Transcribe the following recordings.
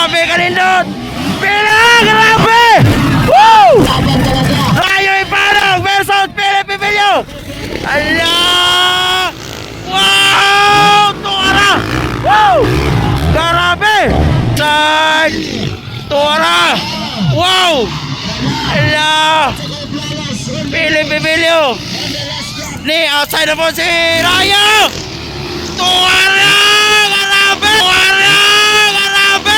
Grabe kalindot. Pila! Grabe! Woo! Rayo Ipanag versus Philip Emilio. Allah! Wow! Tuara! Woo! Grabe! Side! Tuara! Wow! Allah! Philip Emilio. Ni outside na po si Rayo! Tuara! Grabe! Tuara! Grabe!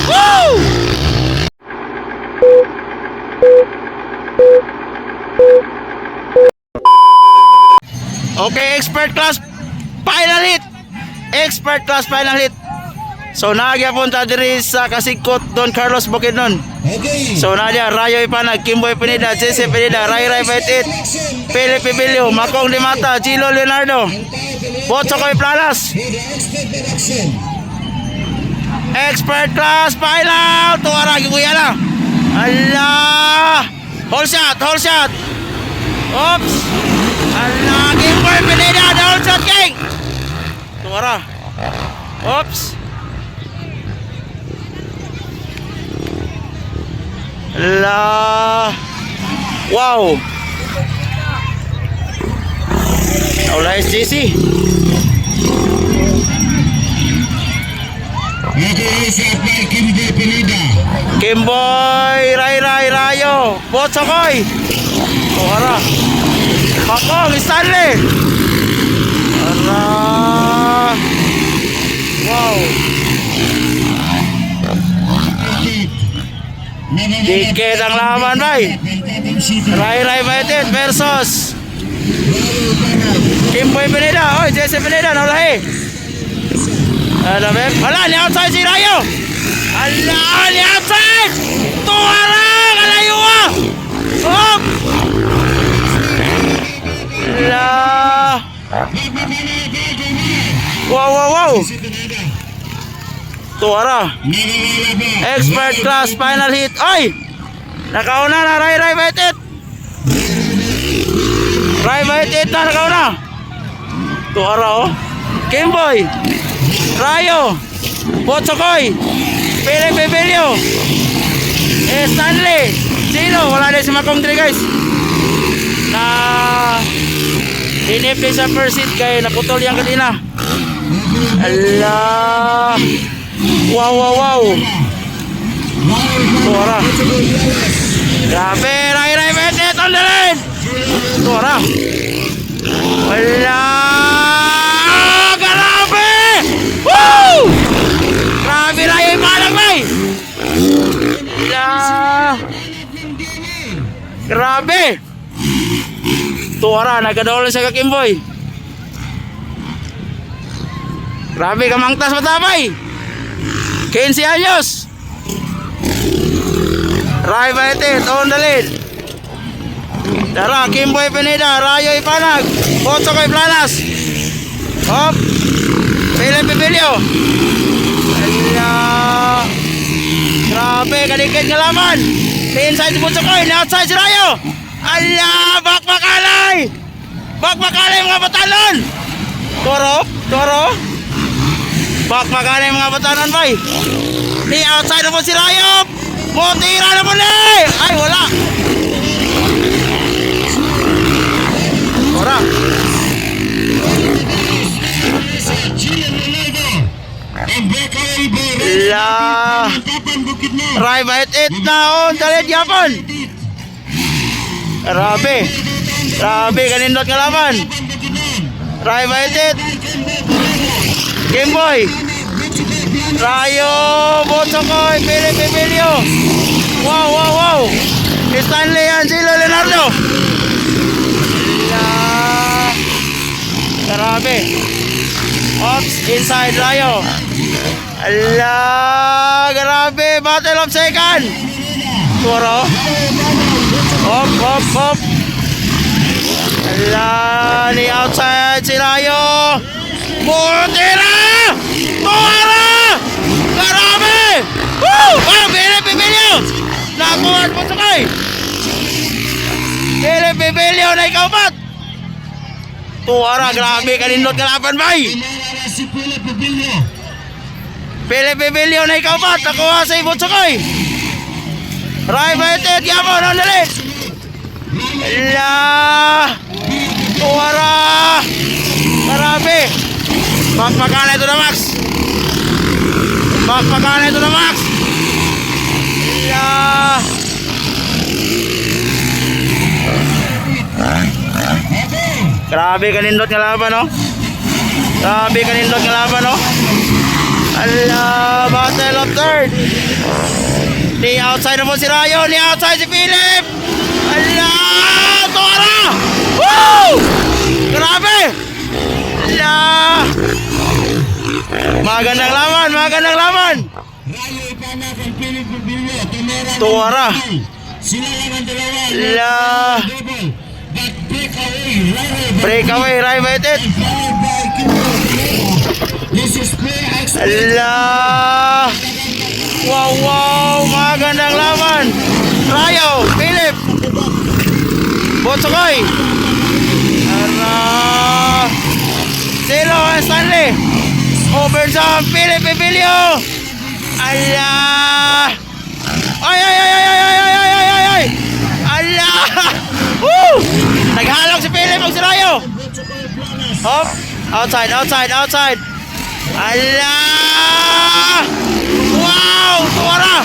Woo! Okay, expert class final hit. Expert class final hit. So nagyapon ta diri sa Kasigkot Don Carlos Bukidnon. Okay. So nadia Rayo Ipanag, Kimboy Pineda, Jesse Pineda, Ray Baitit, Philip Emilio, Makong Limata, Gilo Leonardo, Botsokoy Planas. Expert class final. Tuara giguya na. Allah! Hold shot, hold shot. Oops. Allah, Kimboy Pineda, hold shot king. Tuara. Oops. Allah. Wow. Wala SJC. Kimboy, Rayo, Botsokoy. Tuara. Makong Stanley. Allah. Wow. Dikit ang laban, bay. Ray Baitit versus Kimboy Pineda. Oy, Jesse Pineda, naulahi. Ano ba? Wala, ni outside si Rayo. Allah, ni outside. Tuara, kalayo ah. Hop. Allah. Wow. Tuara. Expert class final hit. Oy! Nakauna na Ray Baitit. Ray Baitit na nakauna. Tuara oh. Kimboy. Rayo. Botsokoy. Philip Emilio. Stanley. Sino? Wala na si Makong diri guys. Na inipin sa first hit kay naputol yan kanina. Allah. Wow. Tuara. Grabe, Ray Baitit on the line. Tuara. Wala. Grabe. Woo! Grabe, Rayo Ipanag, bay. Wala. Grabe. Tuara, nagkadaulan sa Kakimboy. Grabe, kamangtas matabay. 15 anyos. Ray Baitit on the lead. Tara, Kimboy Pineda, Rayo Ipanag, Botsokoy Planas. Hop. Philip Emilio. Allah. Grabe, kadikit nga laman. Inside si Botsokoy, outside si Rayo. Allah, bakbakalay. Bakbakalay mga batanon. Toro. Bakbakalay mga batanon, bay. Di outside na po si Rayo. Motira na po ni. Ay, wala. Ora. La. Ray Baitit na on dalit yapon. Grabe kanindot nga laban. Ray Baitit. Kimboy. Rayo, Botsokoy, Philip Emilio. Wow. Stanley Angelo Leonardo. Grabe. Ops, inside Rayo. Allah, grabe. Battle of second. Turo. Hop. Allah, ni outside si Rayo. Mutira! Tuara! Grabe! Woo! Philip Emilio! Nakuha mo sakay! Philip Philip Evelio na ikaw ba't? Tuwara, grabe kanindot kalaban bay. Pinara si Philip Pabilo. Philip Evelio na ikaw ba't? Nakuha sa ibot sukoy. Ray Baitet, yamo, nandalit. Ala, tuwara. Grabe. Bakbakan ito na Max. Bakbakan ito na Max. Ala. Grabe kanindot nga laban, no? Grabe kanindot nga laban, no? Ala, battle of third. Ni outside na po si Rayo, ni outside si Philip. Ala, Tora! Woo! Grabe! Ala! Magandang laban, magandang laban. Rayo Ipana kay Philip Pabilo. Tumera. Tuwara. Sila lang ang dalawa. Ala. Double. But breakaway. Breakaway, Ray Baitet. Followed by Kimbo Pineda. This is play action. Ala! Wow, wow! Magandang laban! Rayo, Philip! Botsokoy! Ara! Silo, Stanley! Over sa Philip Evelio! Ala! Ay, ay, ay, ay, ay, ay, ay, ay, ay, ay, ay! Ala! Woo! Naghalong si Philip ang si Rayo! Hop! Outside, outside, outside! Ala! Wow! Tuwara!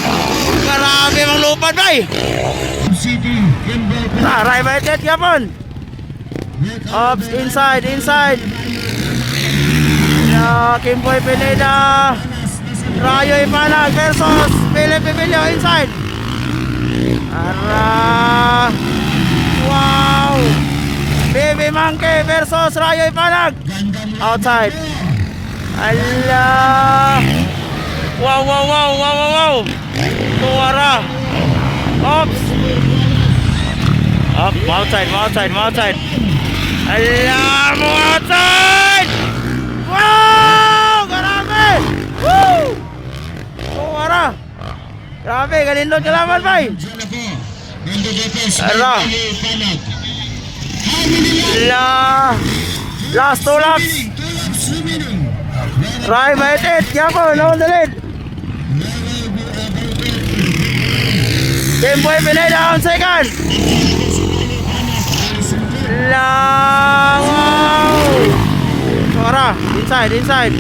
Grabe mang lupad bay! City. Kimbo Pineda. Ray Baitet yapon! Ops, inside, inside! Kimboy Pineda! Rayo Ipanag versus Philip Evelio inside! Ara! Wow! Baby Monkey versus Rayo Ipanag! Outside! Allah! Wow, wow, wow, wow, wow, wow! Tuwara! Ops! Up, outside, outside, outside! Allah! Mo outside! Wow! Grabe! Woo! Tuwara! Grabe, ganindot ka laman, bay! Ara! La! Last two laps! Ray Baitet, yapon, on the lead! Kimboy Pineda on second! La! Wow! Tuwara! Inside, inside!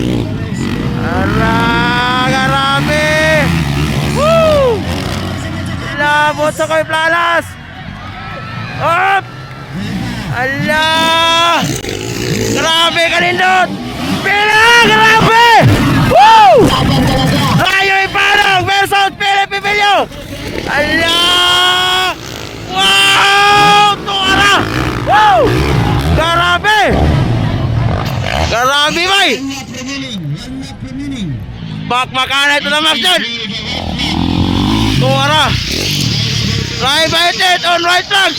Ara! Grabe! Woo! La! Botsokoy Planas! Up! Ala! Grabe kanindot! Pila! Grabe! Woo! Rayo Ipanag versus Philip Evelio! Ala! Wow! Tuwara! Woo! Grabe! Grabe bay! Bakbakan ito na Max dyan! Tuwara! Ray Baitet on right flank!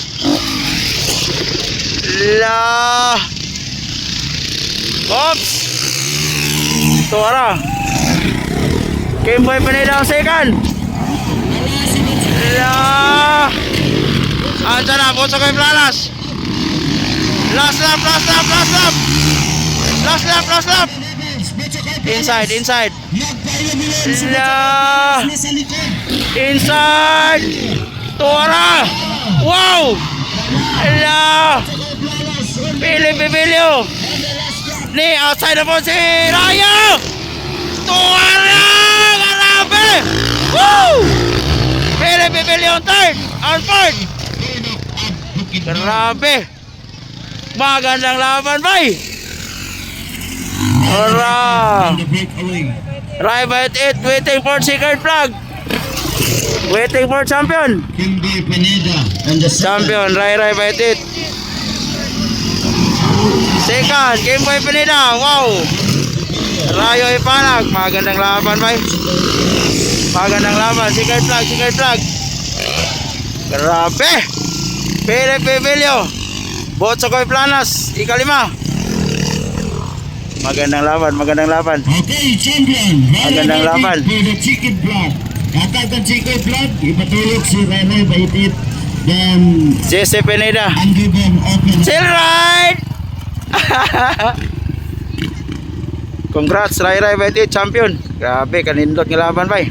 La! Oops! Tuwara! Kimboy Pineda ang second! La! Andiyan na, Botsokoy Planas! Last lap, last lap, last lap! Last lap, last lap! Inside, inside! La! Inside! Tuwara! Wow! La! Philip Evelio! Ni outside na po si Rayo! Tuwara! Grabe! Woo! Philip Evelio on third! On fourth! Grabe! Magandang laban, bay! Hurrah! Ray Baitet waiting for second flag! Waiting for champion! Kimbo Pineda and the Champion, Ray Baitet! Second, Kimboy Pineda. Wow! Rayo Ipanag. Magandang laban, bay. Magandang laban. Second flag, second flag. Grabe! Philip Evelio. Botsokoy Planas. Ikalima. Magandang laban, magandang laban. Okay, champion. Magandang laban. For the chicken blood. Kakag ang chicken blood, ipatulog si Ray Baitet Then Jesse Pineda. ungiven open. Chill ride! Congrats, Rai Rai Baiti, champion. Grabe, kanindot nga laban, bay.